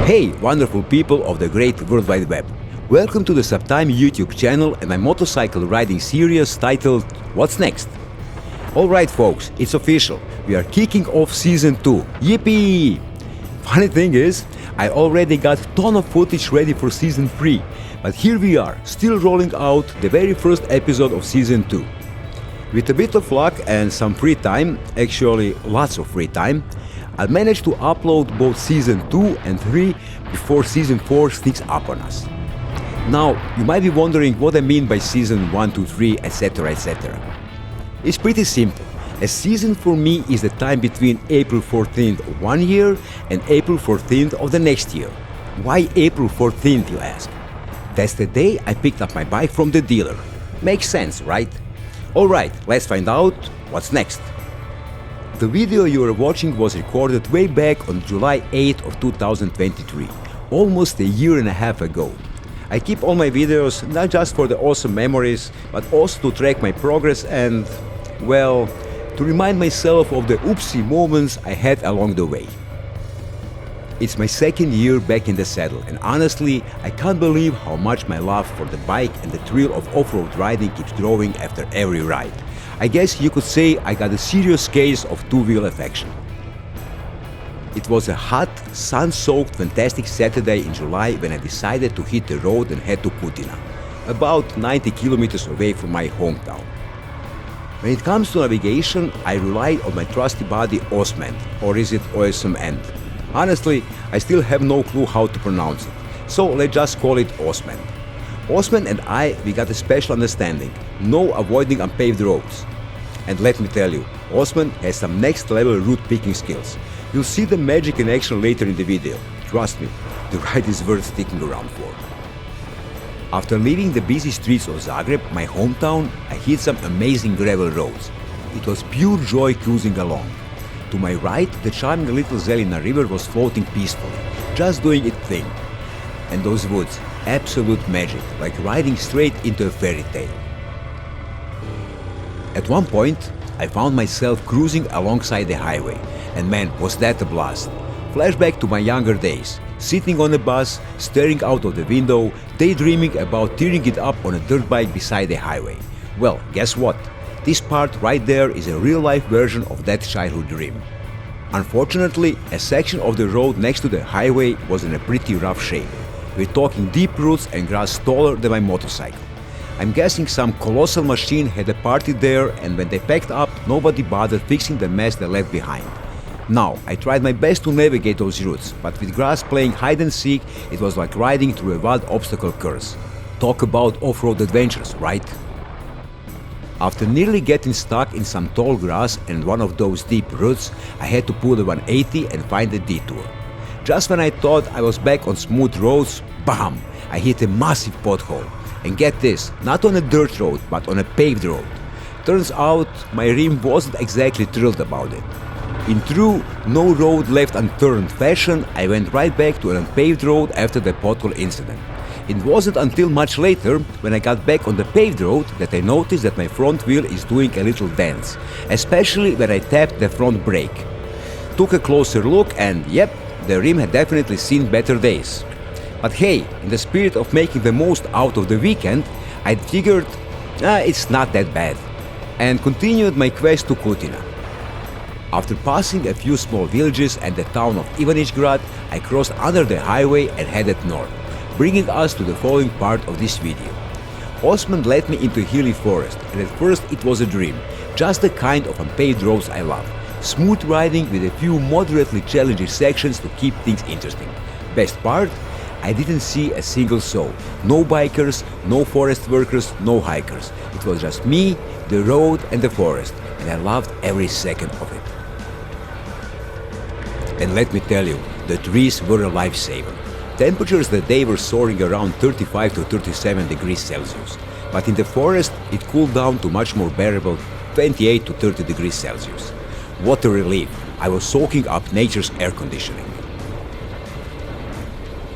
Hey, wonderful people of the great World Wide Web. Welcome to the Subtime YouTube channel and my motorcycle riding series titled What's Next? Alright folks, it's official. We are kicking off Season 2. Yippee! Funny thing is, I already got a ton of footage ready for Season 3, but here we are, still rolling out the very first episode of Season 2. With a bit of luck and some free time, actually lots of free time, I'll manage to upload both Season 2 and 3 before Season 4 sneaks up on us. Now, you might be wondering what I mean by Season 1, 2, 3, etc, etc. It's pretty simple. A season for me is the time between April 14th of one year and April 14th of the next year. Why April 14th, you ask? That's the day I picked up my bike from the dealer. Makes sense, right? Alright, let's find out what's next. The video you are watching was recorded way back on July 8th of 2023, almost a year and a half ago. I keep all my videos not just for the awesome memories, but also to track my progress and, well, to remind myself of the oopsie moments I had along the way. It's my second year back in the saddle, and honestly, I can't believe how much my love for the bike and the thrill of off-road riding keeps growing after every ride. I guess you could say I got a serious case of two-wheel affection. It was a hot, sun-soaked, fantastic Saturday in July when I decided to hit the road and head to Kutina, about 90 kilometers away from my hometown. When it comes to navigation, I rely on my trusty buddy OSMand, or is it OSMand? Honestly, I still have no clue how to pronounce it, so let's just call it OSMand. OSMand and we got a special understanding: no avoiding unpaved roads. And let me tell you, OSMand has some next level route picking skills. You'll see the magic in action later in the video. Trust me, the ride is worth sticking around for. After leaving the busy streets of Zagreb, my hometown, I hit some amazing gravel roads. It was pure joy cruising along. To my right, the charming little Zelina river was floating peacefully, just doing its thing. And those woods, absolute magic, like riding straight into a fairy tale. At one point, I found myself cruising alongside the highway, and man, was that a blast. Flashback to my younger days, sitting on a bus, staring out of the window, daydreaming about tearing it up on a dirt bike beside the highway. Well, guess what? This part right there is a real-life version of that childhood dream. Unfortunately, a section of the road next to the highway was in a pretty rough shape. We're talking deep roots and grass taller than my motorcycle. I'm guessing some colossal machine had a party there, and when they packed up, nobody bothered fixing the mess they left behind. Now, I tried my best to navigate those routes, but with grass playing hide and seek, it was like riding through a wild obstacle course. Talk about off-road adventures, right? After nearly getting stuck in some tall grass and one of those deep roots, I had to pull a 180 and find a detour. Just when I thought I was back on smooth roads, bam! I hit a massive pothole. And get this, not on a dirt road, but on a paved road. Turns out, my rim wasn't exactly thrilled about it. In true, no road left unturned fashion, I went right back to an unpaved road after the pothole incident. It wasn't until much later, when I got back on the paved road, that I noticed that my front wheel is doing a little dance, especially when I tapped the front brake. Took a closer look and yep, the rim had definitely seen better days. But hey, in the spirit of making the most out of the weekend, I figured, it's not that bad, and continued my quest to Kutina. After passing a few small villages and the town of Ivanićgrad, I crossed under the highway and headed north, bringing us to the following part of this video. OSMand led me into a hilly forest, and at first it was a dream, just the kind of unpaved roads I love. Smooth riding with a few moderately challenging sections to keep things interesting. Best part? I didn't see a single soul. No bikers, no forest workers, no hikers. It was just me, the road and the forest, and I loved every second of it. And let me tell you, the trees were a lifesaver. Temperatures that day were soaring around 35 to 37 degrees Celsius, but in the forest it cooled down to much more bearable 28 to 30 degrees Celsius. What a relief! I was soaking up nature's air conditioning.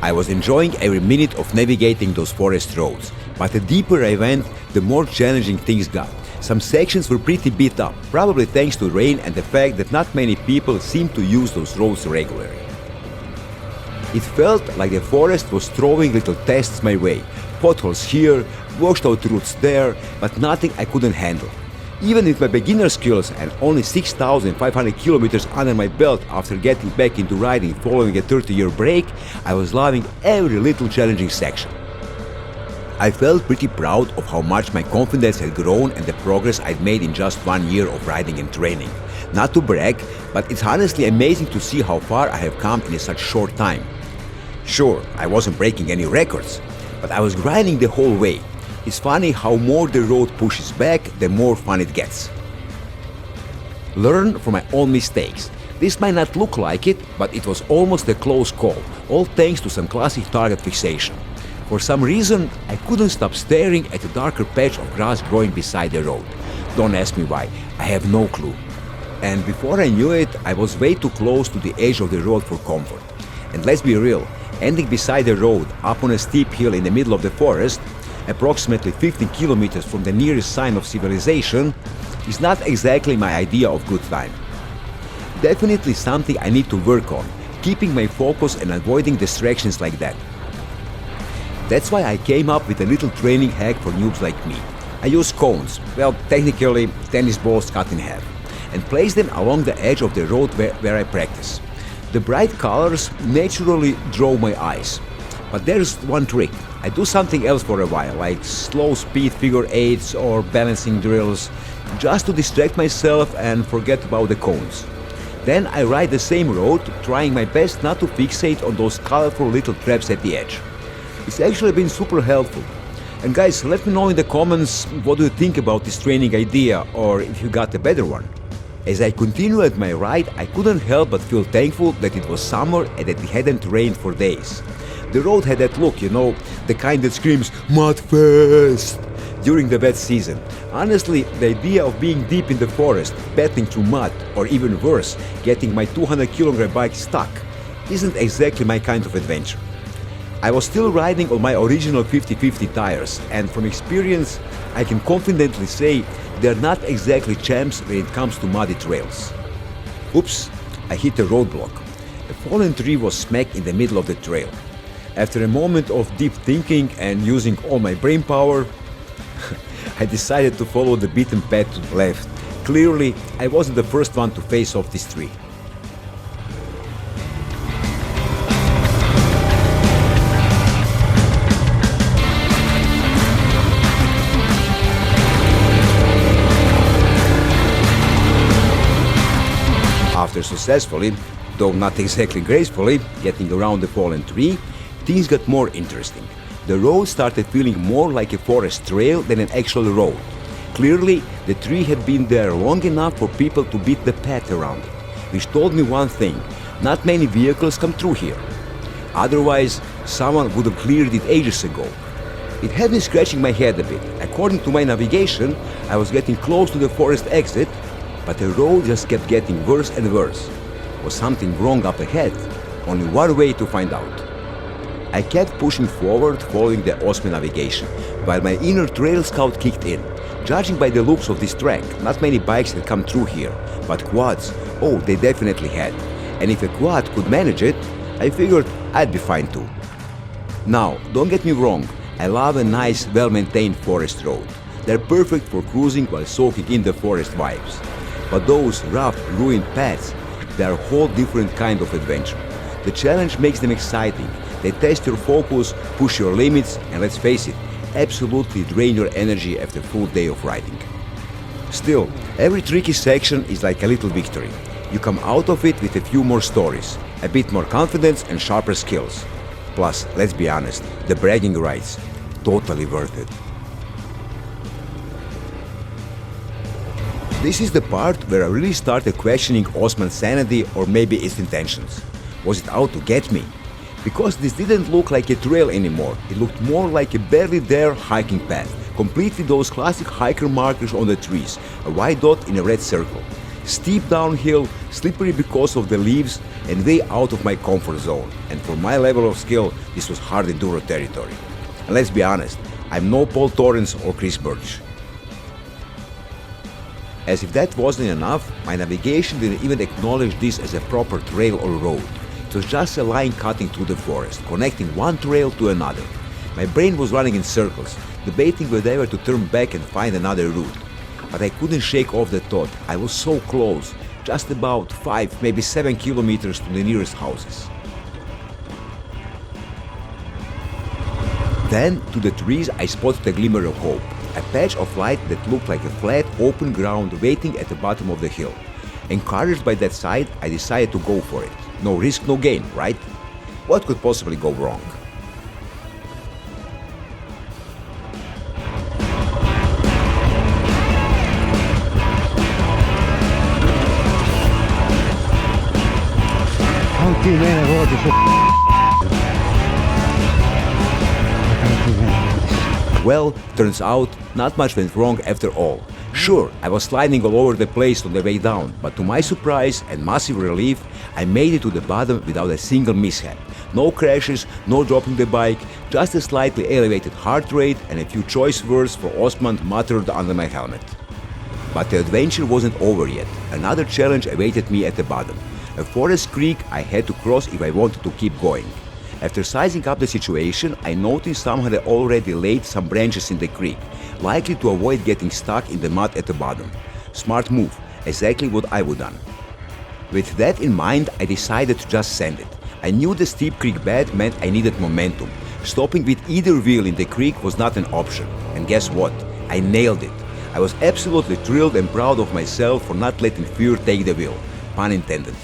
I was enjoying every minute of navigating those forest roads, but the deeper I went, the more challenging things got. Some sections were pretty beat up, probably thanks to rain and the fact that not many people seem to use those roads regularly. It felt like the forest was throwing little tests my way. Potholes here, washed out roots there, but nothing I couldn't handle. Even with my beginner skills and only 6,500 kilometers under my belt after getting back into riding following a 30-year break, I was loving every little challenging section. I felt pretty proud of how much my confidence had grown and the progress I'd made in just 1 year of riding and training. Not to brag, but it's honestly amazing to see how far I have come in such short time. Sure, I wasn't breaking any records, but I was grinding the whole way. It's funny how more the road pushes back, the more fun it gets. Learn from my own mistakes. This might not look like it, but it was almost a close call, all thanks to some classic target fixation. For some reason, I couldn't stop staring at a darker patch of grass growing beside the road. Don't ask me why, I have no clue. And before I knew it, I was way too close to the edge of the road for comfort. And let's be real, ending beside the road up on a steep hill in the middle of the forest, approximately 15 kilometers from the nearest sign of civilization, is not exactly my idea of good time. Definitely something I need to work on, keeping my focus and avoiding distractions like that. That's why I came up with a little training hack for noobs like me. I use cones, well, technically tennis balls cut in half, and place them along the edge of the road where I practice. The bright colors naturally draw my eyes. But there's one trick. I do something else for a while, like slow speed figure eights or balancing drills, just to distract myself and forget about the cones. Then I ride the same road, trying my best not to fixate on those colorful little traps at the edge. It's actually been super helpful. And guys, let me know in the comments what do you think about this training idea, or if you got a better one. As I continued my ride, I couldn't help but feel thankful that it was summer and that it hadn't rained for days. The road had that look, you know, the kind that screams Mudfest during the wet season. Honestly, the idea of being deep in the forest, battling through mud, or even worse, getting my 200-kilogram bike stuck, isn't exactly my kind of adventure. I was still riding on my original 50/50 tires, and from experience, I can confidently say they're not exactly champs when it comes to muddy trails. Oops, I hit a roadblock. A fallen tree was smack in the middle of the trail. After a moment of deep thinking and using all my brain power, I decided to follow the beaten path to the left. Clearly, I wasn't the first one to face off this tree. After successfully, though not exactly gracefully, getting around the fallen tree, things got more interesting. The road started feeling more like a forest trail than an actual road. Clearly, the tree had been there long enough for people to beat the path around it, which told me one thing: not many vehicles come through here. Otherwise, someone would have cleared it ages ago. It had me scratching my head a bit. According to my navigation, I was getting close to the forest exit, but the road just kept getting worse and worse. Was something wrong up ahead? Only one way to find out. I kept pushing forward, following the OSMand navigation, while my inner trail scout kicked in. Judging by the looks of this track, not many bikes had come through here, but quads, oh, they definitely had. And if a quad could manage it, I figured I'd be fine too. Now, don't get me wrong, I love a nice, well-maintained forest road. They're perfect for cruising while soaking in the forest vibes. But those rough, ruined paths, they're a whole different kind of adventure. The challenge makes them exciting. They test your focus, push your limits, and let's face it, absolutely drain your energy after a full day of riding. Still, every tricky section is like a little victory. You come out of it with a few more stories, a bit more confidence and sharper skills. Plus, let's be honest, the bragging rights, totally worth it. This is the part where I really started questioning OSMand's sanity, or maybe its intentions. Was it out to get me? Because this didn't look like a trail anymore, it looked more like a barely there hiking path, completely those classic hiker markers on the trees, a white dot in a red circle. Steep downhill, slippery because of the leaves, and way out of my comfort zone. And for my level of skill, this was hard enduro territory. And let's be honest, I'm no Paul Torrens or Chris Birch. As if that wasn't enough, my navigation didn't even acknowledge this as a proper trail or road. It was just a line cutting through the forest, connecting one trail to another. My brain was running in circles, debating whether to turn back and find another route. But I couldn't shake off the thought I was so close, just about 5, maybe 7 kilometers to the nearest houses. Then, to the trees, I spotted a glimmer of hope, a patch of light that looked like a flat, open ground waiting at the bottom of the hill. Encouraged by that sight, I decided to go for it. No risk, no gain, right? What could possibly go wrong? Well, turns out, not much went wrong after all. Sure, I was sliding all over the place on the way down, but to my surprise and massive relief, I made it to the bottom without a single mishap. No crashes, no dropping the bike, just a slightly elevated heart rate and a few choice words for OSMand muttered under my helmet. But the adventure wasn't over yet. Another challenge awaited me at the bottom. A forest creek I had to cross if I wanted to keep going. After sizing up the situation, I noticed someone had already laid some branches in the creek, likely to avoid getting stuck in the mud at the bottom. Smart move, exactly what I would done. With that in mind, I decided to just send it. I knew the steep creek bed meant I needed momentum. Stopping with either wheel in the creek was not an option. And guess what? I nailed it. I was absolutely thrilled and proud of myself for not letting fear take the wheel. Pun intended.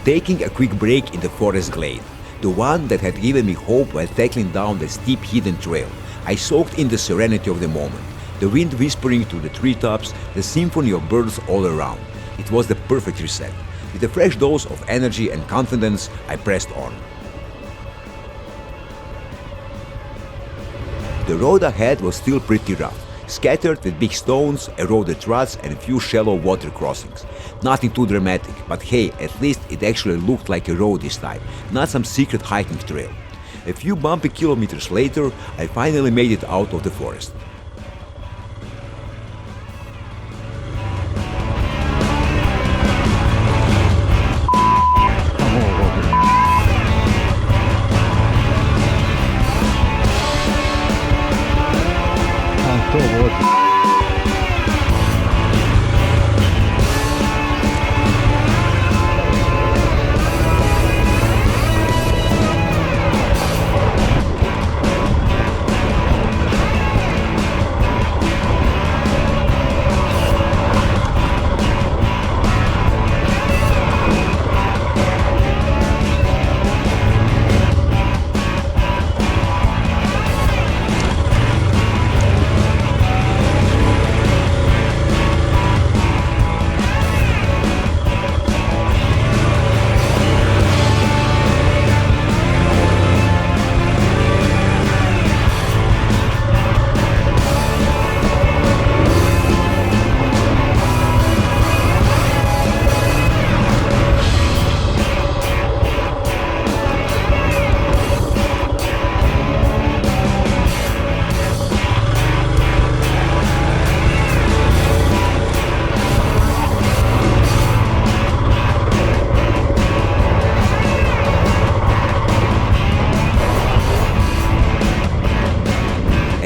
Taking a quick break in the forest glade, the one that had given me hope while tackling down the steep hidden trail, I soaked in the serenity of the moment, the wind whispering through the treetops, the symphony of birds all around. It was the perfect reset. With a fresh dose of energy and confidence, I pressed on. The road ahead was still pretty rough, scattered with big stones, eroded ruts and a few shallow water crossings. Nothing too dramatic, but hey, at least it actually looked like a road this time, not some secret hiking trail. A few bumpy kilometers later, I finally made it out of the forest.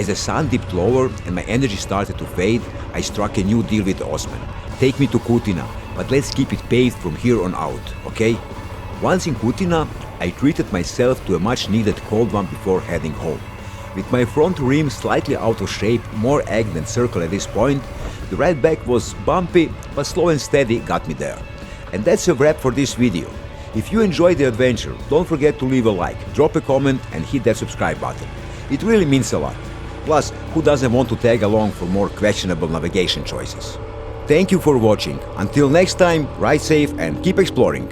As the sun dipped lower and my energy started to fade, I struck a new deal with OSMand. Take me to Kutina, but let's keep it paved from here on out, okay? Once in Kutina, I treated myself to a much needed cold one before heading home. With my front rim slightly out of shape, more egg than circle at this point, the ride back was bumpy, but slow and steady got me there. And that's a wrap for this video. If you enjoyed the adventure, don't forget to leave a like, drop a comment and hit that subscribe button. It really means a lot. Plus, who doesn't want to tag along for more questionable navigation choices? Thank you for watching. Until next time, ride safe and keep exploring.